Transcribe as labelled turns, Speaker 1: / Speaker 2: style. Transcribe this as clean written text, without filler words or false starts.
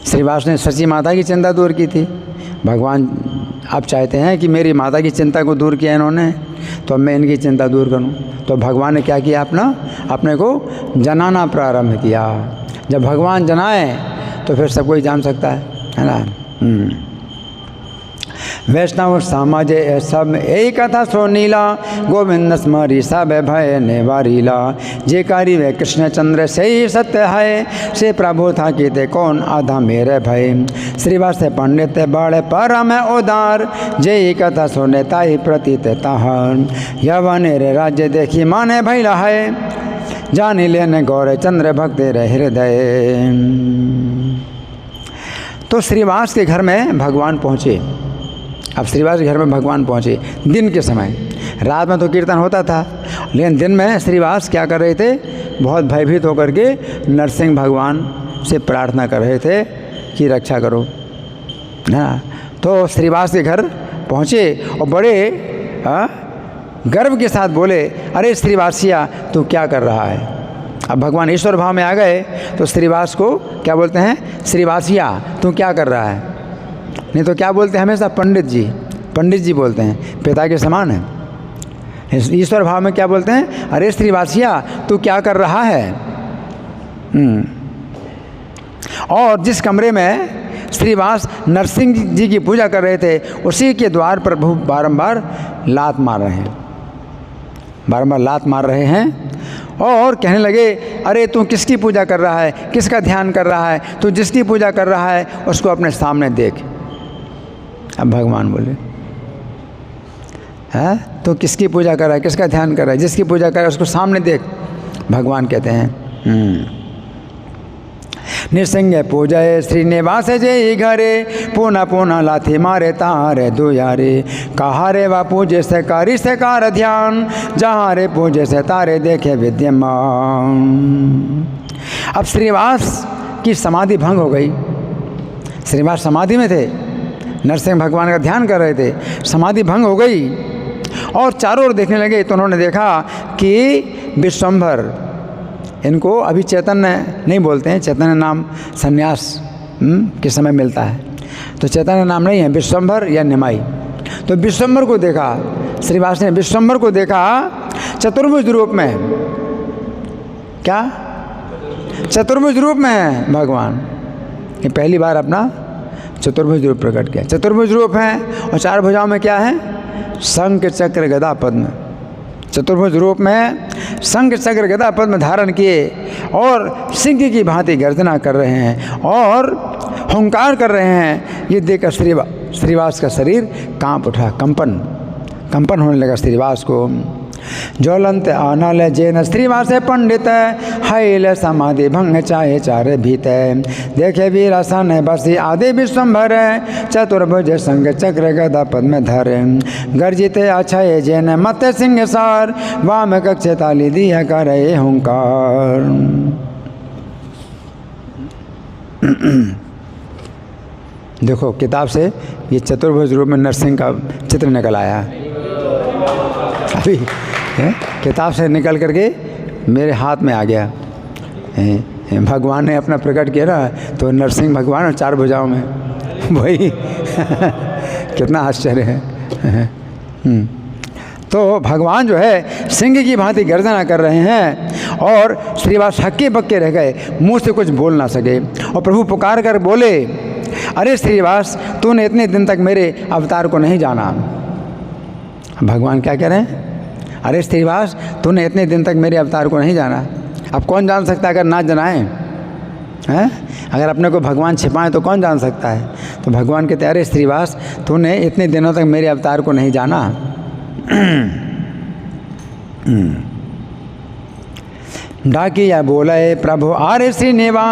Speaker 1: श्रीवास ने सची माता की चिंता दूर की थी। भगवान आप चाहते हैं कि मेरी माता की चिंता को दूर किया इन्होंने, तो अब मैं इनकी चिंता दूर करूं। तो भगवान ने क्या किया, अपने को जनाना प्रारंभ किया। जब भगवान जनाए तो फिर सब कोई जान सकता है ना। वैष्णव समाज सब यही कथा सो नीला, गोविंद स्मरी सब भय निवारीला। जे कारी वे कृष्ण चंद्र से ही सत्य है, से प्रभु था कि ते कौन आधा मेरे भय। श्रीवास पंडित बड़े परम उदार, जे ही कथा सुने ताही प्रतीत ताहर। यवन रे राज्य देखी माने भैला है, जानी लेने गौर चंद्र भक्त रे हृदय। तो श्रीवास के घर में भगवान पहुँचे। अब श्रीवास के घर में भगवान पहुँचे दिन के समय। रात में तो कीर्तन होता था, लेकिन दिन में श्रीवास क्या कर रहे थे, बहुत भयभीत होकर के नरसिंह भगवान से प्रार्थना कर रहे थे कि रक्षा करो। हाँ, तो श्रीवास के घर पहुँचे और बड़े गर्व के साथ बोले, अरे श्रीवासिया तू क्या कर रहा है। अब भगवान ईश्वर भाव में आ गए तो श्रीवास को क्या बोलते हैं, श्रीवासिया तू क्या कर रहा है। नहीं तो क्या बोलते हैं हमेशा, पंडित जी बोलते हैं, पिता के समान है। ईश्वर भाव में क्या बोलते हैं, अरे श्रीवासिया तू क्या कर रहा है। और जिस कमरे में श्रीवास नरसिंह जी की पूजा कर रहे थे, उसी के द्वार पर प्रभु बारंबार लात मार रहे हैं और कहने लगे, अरे तू किसकी पूजा कर रहा है, किसका ध्यान कर रहा है, तू जिसकी पूजा कर रहा है उसको अपने सामने देख। अब भगवान बोले, है तो किसकी पूजा कर रहा है, किसका ध्यान कर रहा है, जिसकी पूजा कर रहा है उसको सामने देख। भगवान कहते हैं निसंग पूजय श्रीनिवास जय घरे, पूना पूना लाथी मारे तारे दुयारे। कहा रे वा पूजे से कारी से कार ध्यान, जहाँ रे पूजे से तारे देखे विद्यमान। अब श्रीनिवास की समाधि भंग हो गई। श्रीनिवास समाधि में थे, नरसिंह भगवान का ध्यान कर रहे थे, समाधि भंग हो गई और चारों ओर देखने लगे। तो उन्होंने देखा कि विश्वम्भर, इनको अभी चैतन्य नहीं बोलते हैं, चैतन्य नाम संन्यास के समय मिलता है, तो चैतन्य नाम नहीं है, विश्वम्भर या निमाई। तो विश्वम्भर को देखा, श्रीवास ने विश्वम्भर को देखा चतुर्भुज रूप में। क्या चतुर्भुज रूप में है भगवान, ये पहली बार अपना चतुर्भुज रूप प्रकट किया। चतुर्भुज रूप है और चार भुजाओं में क्या है, शंख चक्र गदा पद्म। चतुर्भुज रूप में शंख चक्र गदा पद्म धारण किए और सिंह की भांति गर्जना कर रहे हैं और हुंकार कर रहे हैं। ये देखकर श्रीवास का शरीर कांप उठा, कंपन होने लगा श्रीवास को। ज्वलंत आनल जैन श्रीवास पंडित, हैल समाधि भंग चाहे चार भीत। देखे वीरासन बसी आदि विश्वम्भर, चतुर्भुज संग चक्र गदा पद्म धर। गर्जित अक्षय जैन मत सिंह सार, वाम कक्ष ताली दिया करे हुंकार। देखो किताब से ये चतुर्भुज रूप में नरसिंह का चित्र निकल आया अभी किताब से निकल करके मेरे हाथ में आ गया। भगवान ने अपना प्रकट किया ना, तो नरसिंह भगवान और चार भुजाओं में वही कितना आश्चर्य है। तो भगवान जो है सिंह की भांति गर्जना कर रहे हैं और श्रीवास हक्के बक्के रह गए, मुंह से कुछ बोल ना सके। और प्रभु पुकार कर बोले, अरे श्रीवास तूने इतने दिन तक मेरे अवतार को नहीं जाना। भगवान क्या कह रहे हैं, अरे श्रीवास तूने इतने दिन तक मेरे अवतार को नहीं जाना। अब कौन जान सकता है अगर ना जनाएं, हैं? अगर अपने को भगवान छिपाएं तो कौन जान सकता है। तो भगवान कहते, अरे श्रीवास तूने इतने दिनों तक मेरे अवतार को नहीं जाना। डाकिया बोले प्रभु आरे श्रीनिवास,